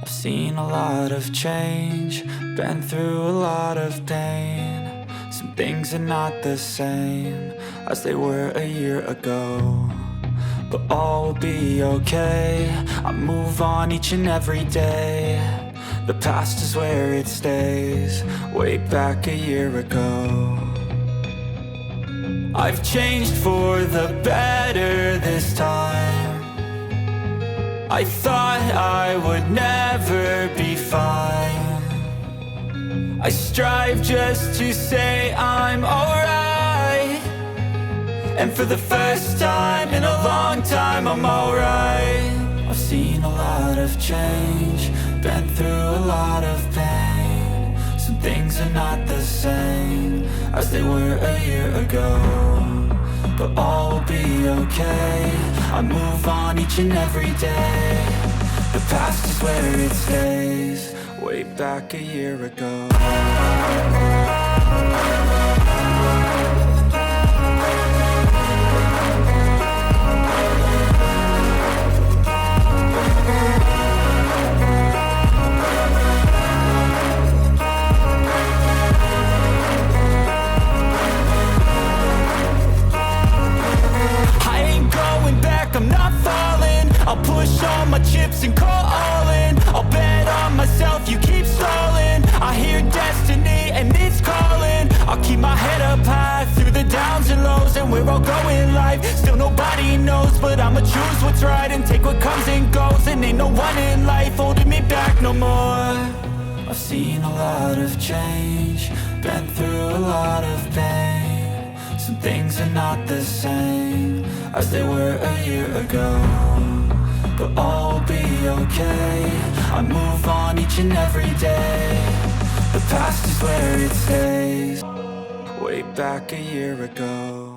I've seen a lot of change, been through a lot of pain. Some things are not the same as they were a year ago, but all will be okay. I move on each and every day. The past is where it stays, way back a year ago. I've changed for the better this time. I thought I would never be fine. I strive just to say I'm alright, and for the first time in a long time I'm alright. I've seen a lot of change, been through a lot of pain. Some things are not the same as they were a year ago, but all will be okay. I move on each and every day. The past is where it stays, way back a year ago. I'm not falling, I'll push all my chips and call all in. I'll bet on myself, you keep stalling. I hear destiny and it's calling. I'll keep my head up high through the downs and lows, and where I'll go in life, still nobody knows. But I'ma choose what's right and take what comes and goes, and ain't no one in life holding me back no more. I've seen a lot of change, been through a lot of pain. Some things are not the same as they were a year ago, but all will be okay. I move on each and every day. The past is where it stays, way back a year ago.